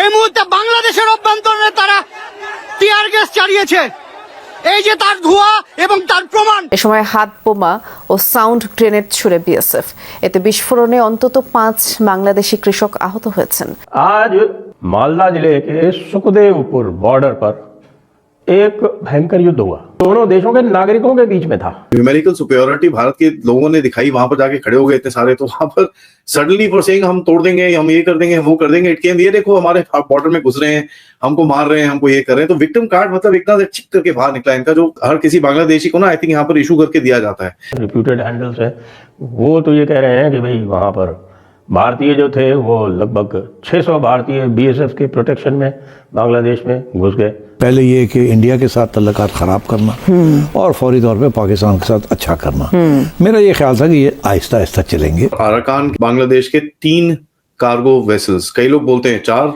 এই মুহূর্তে বাংলাদেশের অভ্যন্তরে তারা টিয়ার গ্যাস চালিয়েছে, এই যে তার ধোঁয়া এবং তার প্রমাণ। এ সময় হাত বোমা ও সাউন্ড গ্রেনেড ছুড়ে বিএসএফ। এতে বিস্ফোরণে অন্তত 5 বাংলাদেশি কৃষক আহত হয়েছেন। आज मालदा जिले के सुखदेवपुर बॉर्डर पर एक भयंकर युद्ध हुआ, दोनों देशों के नागरिकों के बीच में था। न्यूमेरिकल सुपेरियरिटी भारत के लोगों ने दिखाई, वहां पर जाके खड़े हो गए इतने सारे, तो वहां पर सडनली फॉर सेइंग हम तोड़ देंगे, हम ये कर देंगे, वो कर देंगे, इट केम ये देखो हमारे बॉर्डर में घुस रहे हैं, हमको मार रहे हैं, हमको ये कर रहे हैं। तो विक्टिम कार्ड मतलब एकदम से चिक करके बाहर निकला इनका, जो हर किसी बांग्लादेशी को ना आई थिंक यहाँ पर इशू करके दिया जाता है। रिप्यूटेड हैंडल्स है, वो तो ये कह रहे हैं कि भाई वहां पर भारतीय जो थे वो लगभग 600 भारतीय बीएसएफ के प्रोटेक्शन में बांग्लादेश में घुस गए। पहले ये कि इंडिया के साथ तल्लुकात खराब करना और फौरी तौर पे पाकिस्तान के साथ अच्छा करना। मेरा ये ख्याल था कि ये आहिस्ता आहिस्ता चलेंगे। अराकान बांग्लादेश के 3 कार्गो वेसल्स, कई लोग बोलते हैं 4,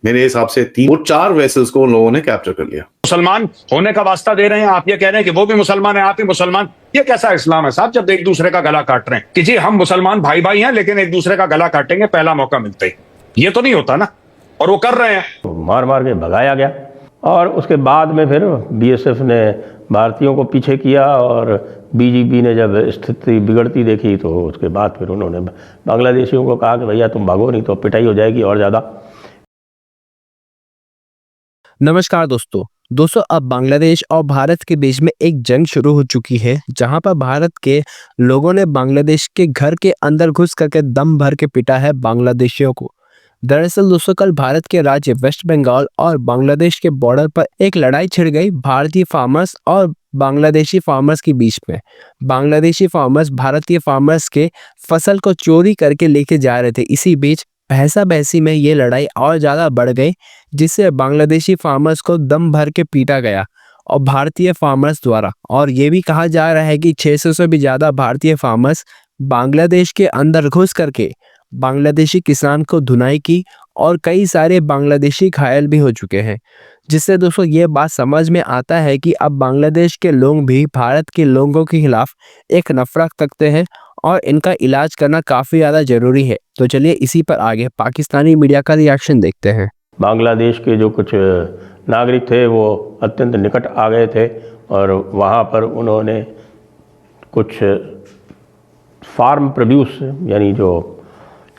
मेरे हिसाब से 3, वो 4 वेसल्स को उन लोगों ने कैप्चर कर लिया। मुसलमान होने का वास्ता दे रहे हैं, आप ये कह रहे हैं कि वो भी मुसलमान है, आप भी मुसलमान। ये कैसा इस्लाम है साहब, जब एक दूसरे का गला काट रहे हैं कि जी हम मुसलमान भाई भाई हैं लेकिन एक दूसरे का गला काटेंगे पहला मौका मिलते ही। ये तो नहीं होता ना, और वो कर रहे हैं। मार मार के भगाया गया और उसके बाद में फिर बीएसएफ ने भारतीयों को पीछे किया और बीजीपी ने जब स्थिति बिगड़ती देखी तो उसके बाद फिर उन्होंने बांग्लादेशियों को कहा कि भैया तुम भागो नहीं तो पिटाई हो जाएगी और ज़्यादा। नमस्कार दोस्तों, अब बांग्लादेश और भारत के बीच में एक जंग शुरू हो चुकी है, जहां पर भारत के लोगों ने बांग्लादेश के घर के अंदर घुस करके दम भर के पिटा है बांग्लादेशियों को। दरअसल दोस्तों, कल भारत के राज्य वेस्ट बंगाल और बांग्लादेश के बॉर्डर पर एक लड़ाई छिड़ गई भारतीय फार्मर्स और बांग्लादेशी फार्मर्स के बीच में। बांग्लादेशी फार्मर्स भारतीय फार्मर्स के फसल को चोरी करके लेके जा रहे थे। इसी बीच बहसा बहसी में ये लड़ाई और ज़्यादा बढ़ गई, जिससे बांग्लादेशी फार्मर्स को दम भर के पीटा गया और भारतीय फार्मर्स द्वारा। और ये भी कहा जा रहा है कि 600 से भी ज़्यादा भारतीय फार्मर्स बांग्लादेश के अंदर घुस करके बांग्लादेशी किसान को धुनाई की और कई सारे बांग्लादेशी घायल भी हो चुके हैं। जिससे दोस्तों ये बात समझ में आता है कि अब बांग्लादेश के लोग भी भारत के लोगों के खिलाफ एक नफरत रखते हैं और इनका इलाज करना काफ़ी ज़्यादा ज़रूरी है। तो चलिए इसी पर आगे पाकिस्तानी मीडिया का रिएक्शन देखते हैं। बांग्लादेश के जो कुछ नागरिक थे वो अत्यंत निकट आ गए थे और वहाँ पर उन्होंने कुछ फार्म प्रोड्यूस यानी जो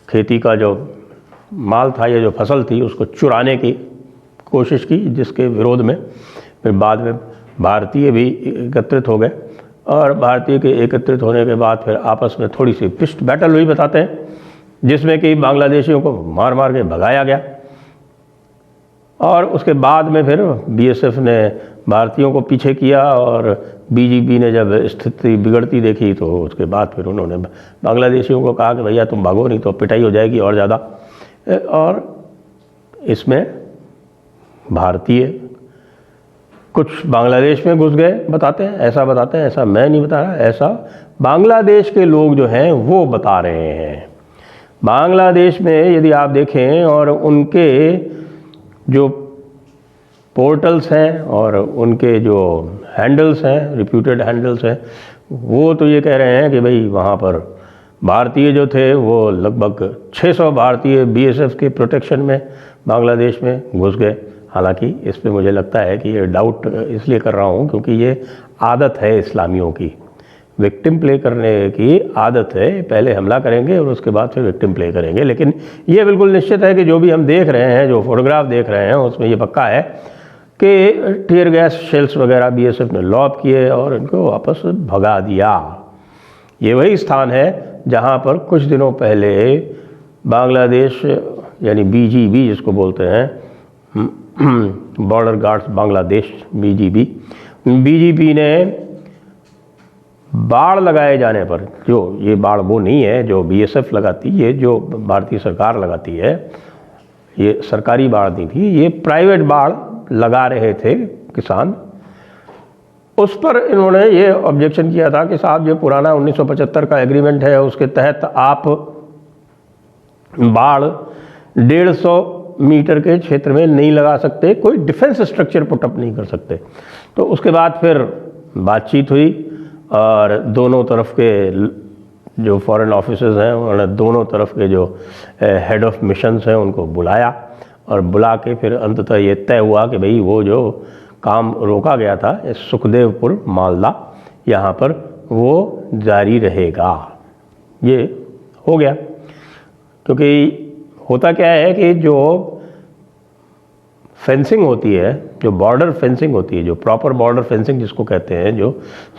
खेती का जो माल था या जो फसल थी उसको चुराने की कोशिश की, जिसके विरोध में फिर बाद में भारतीय भी एकत्रित हो गए और भारतीय के एकत्रित होने के बाद फिर आपस में थोड़ी सी पिस्ट बैटल हुई बताते हैं, जिसमें कि बांग्लादेशियों को मार मार के भगाया गया और उसके बाद में फिर बीएसएफ ने भारतीयों को पीछे किया और बीजीपी ने जब स्थिति बिगड़ती देखी तो उसके बाद फिर उन्होंने बांग्लादेशियों को कहा कि भैया तुम भागो नहीं तो पिटाई हो जाएगी और ज़्यादा। और इसमें भारतीय कुछ बांग्लादेश में घुस गए बताते हैं, ऐसा मैं नहीं बता रहा, ऐसा बांग्लादेश के लोग जो हैं वो बता रहे हैं। बांग्लादेश में यदि आप देखें और उनके जो पोर्टल्स हैं और उनके जो हैंडल्स हैं, रिप्यूटेड हैंडल्स हैं, वो तो ये कह रहे हैं कि भाई वहाँ पर भारतीय जो थे वो लगभग 600 भारतीय बीएसएफ के प्रोटेक्शन में बांग्लादेश में घुस गए। हालांकि इस पे मुझे लगता है कि ये डाउट इसलिए कर रहा हूँ क्योंकि ये आदत है इस्लामियों की, विक्टिम प्ले करने की आदत है। पहले हमला करेंगे और उसके बाद फिर विक्टिम प्ले करेंगे। लेकिन ये बिल्कुल निश्चित है कि जो भी हम देख रहे हैं, जो फोटोग्राफ देख रहे हैं, उसमें ये पक्का है कि टीयर गैस शेल्स वगैरह बीएसएफ ने लॉब किए और इनको वापस भगा दिया। ये वही स्थान है जहाँ पर कुछ दिनों पहले बांग्लादेश यानी बीजीबी जिसको बोलते हैं, बॉर्डर गार्ड्स बांग्लादेश, बीजीबी ने बाड़ लगाए जाने पर, जो ये बाड़ वो नहीं है जो बीएसएफ लगाती है, जो भारतीय सरकार लगाती है, ये सरकारी बाड़ नहीं थी, ये प्राइवेट बाड़ लगा रहे थे किसान। उस पर इन्होंने ये ऑब्जेक्शन किया था कि साहब ये पुराना 1975 का एग्रीमेंट है, उसके तहत आप बाड़ 150 मीटर के क्षेत्र में नहीं लगा सकते, कोई डिफेंस स्ट्रक्चर पुटअप नहीं कर सकते। तो उसके बाद फिर बातचीत हुई और दोनों तरफ के जो फॉरेन ऑफिसर्स हैं उन्होंने दोनों तरफ के जो हेड ऑफ मिशंस हैं उनको बुलाया और बुला के फिर अंततः ये तय हुआ कि भाई वो जो काम रोका गया था सुखदेवपुर मालदा यहाँ पर वो जारी रहेगा। ये हो गया, क्योंकि होता क्या है कि जो फेंसिंग होती है, जो बॉर्डर फेंसिंग होती है, जो प्रॉपर बॉर्डर फेंसिंग जिसको कहते हैं, जो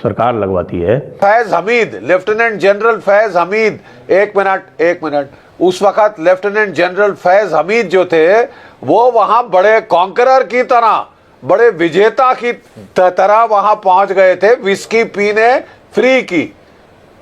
सरकार लगवाती है। फैज हमीद, लेफ्टिनेंट जनरल फैज हमीद, एक मिनट, उस वक्त लेफ्टिनेंट जनरल फैज हमीद जो थे वो वहां बड़े कॉन्करर की तरह, बड़े विजेता की तरह वहां पहुंच गए थे विस्की पीने फ्री की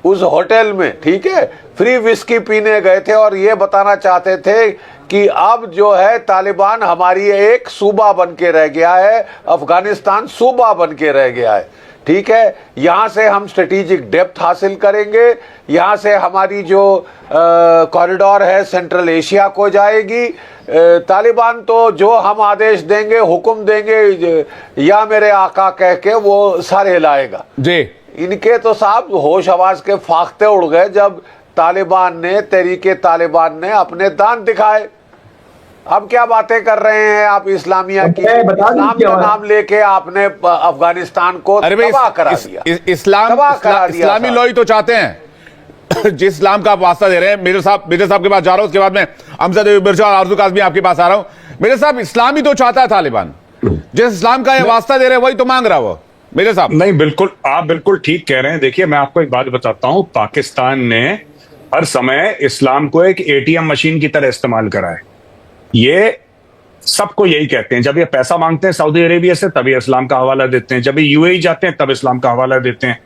उस होटल में, ठीक है, फ्री विस्की पीने गए थे और ये बताना चाहते थे कि अब जो है तालिबान हमारी एक सूबा बन के रह गया है, अफगानिस्तान सूबा बन के रह गया है, ठीक है, यहाँ से हम स्ट्रेटेजिक डेप्थ हासिल करेंगे, यहाँ से हमारी जो कॉरिडोर है सेंट्रल एशिया को जाएगी, तालिबान तो जो हम आदेश देंगे, हुक्म देंगे या मेरे आका कह के वो सारे हिलाएगा जी। इनके तो साहब होश आवाज के फाख्ते उड़ गए जब तालिबान ने, तहरीके तालिबान ने अपने दांत दिखाए। अब क्या बातें कर रहे हैं आप इस्लामिया की? इस्लाम का नाम लेके आपने अफगानिस्तान को तबाह करा दिया। इस्लामी लॉ ही तो चाहते हैं जिस इस्लाम का आप वास्ता दे रहे हैं। मेरे साहब के पास जा रहा हूं, उसके बाद में अमजद मिर्जा और आरजू काज़मी आपके पास आ रहा हूं। मेरे साहब इस्लामी तो चाहता है तालिबान, जिस इस्लाम का ये वास्ता दे रहे हैं वही तो मांग रहा वो मेरे साहब। नहीं, बिल्कुल, आप बिल्कुल ठीक कह रहे हैं। देखिए, मैं आपको एक बात बताता हूं, पाकिस्तान ने हर समय इस्लाम को एक एटीएम मशीन की तरह इस्तेमाल करा है। ये सबको यही कहते हैं, जब ये पैसा मांगते हैं सऊदी अरेबिया से तब ये इस्लाम का हवाला देते हैं, जब ये यूएई जाते हैं तब इस्लाम का हवाला देते हैं,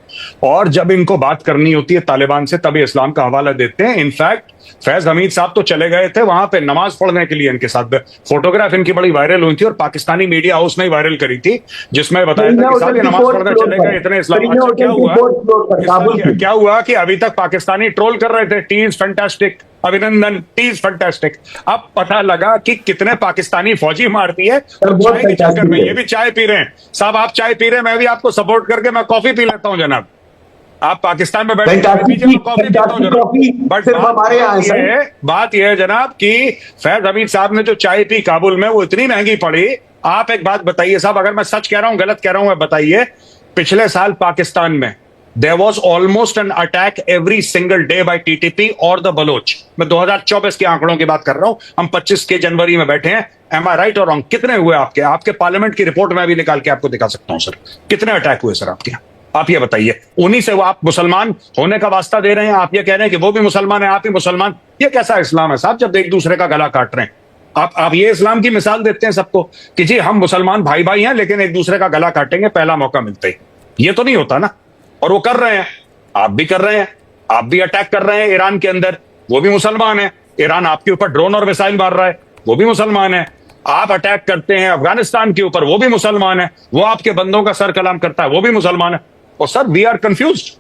और जब इनको बात करनी होती है तालिबान से तब ये इस्लाम का हवाला देते हैं। इनफैक्ट फैज हमीद साहब तो चले गए थे वहां पे नमाज पढ़ने के लिए, इनके साथ फोटोग्राफ इनकी बड़ी वायरल हुई थी और पाकिस्तानी मीडिया हाउस ने ही वायरल करी थी, जिसमें बताया था कि साहब ये नमाज पढ़ने चले गए इतने इस्लाम। अच्छा, क्या हुआ कि अभी तक पाकिस्तानी ट्रोल कर रहे थे, टी इज फैंटास्टिक, अभिनंदन, टी इज फैंटास्टिक। अब पता लगा कि कितने पाकिस्तानी फौजी मारती है तो चाय के चक्कर में ये भी चाय पी रहे हैं। साहब आप चाय पी रहे हैं, मैं भी आपको सपोर्ट करके मैं कॉफी पी लेता हूं जनाब। आप पाकिस्तान में बैठे कॉफी पीता हूं जनाब। बट बात यह है जनाब कि फैज हमीद साहब ने जो चाय पी काबुल में वो इतनी महंगी पड़ी। आप एक बात बताइए साहब, अगर मैं सच कह रहा हूं गलत कह रहा हूं बताइए, पिछले साल पाकिस्तान में there was almost an attack every single day by TTP और the बलोच। मैं 2024 के आंकड़ों की बात कर रहा हूं, हम 25 के जनवरी में बैठे हैं। Am I right or wrong? कितने हुए आपके पार्लियामेंट की रिपोर्ट में भी निकाल के आपको दिखा सकता हूं सर, कितने अटैक हुए सर आपके यहाँ, आप ये बताइए। उन्हीं से वो आप मुसलमान होने का वास्ता दे रहे हैं, आप ये कह रहे हैं कि वो भी मुसलमान है, आप ही मुसलमान। ये कैसा इस्लाम है साहब जब एक दूसरे का गला काट रहे हैं? आप ये इस्लाम की मिसाल देते हैं सबको कि जी हम मुसलमान भाई भाई हैं लेकिन एक दूसरे का गला काटेंगे पहला मौका मिलते ही। ये तो नहीं होता ना, और वो कर रहे हैं, आप भी कर रहे हैं, आप भी अटैक कर रहे हैं ईरान के अंदर, वो भी मुसलमान है। ईरान आपके ऊपर ड्रोन और मिसाइल मार रहा है, वो भी मुसलमान है। आप अटैक करते हैं अफगानिस्तान के ऊपर, वो भी मुसलमान है। वो आपके बंदों का सर कलाम करता है, वो भी मुसलमान है। और सर वी आर कंफ्यूज्ड।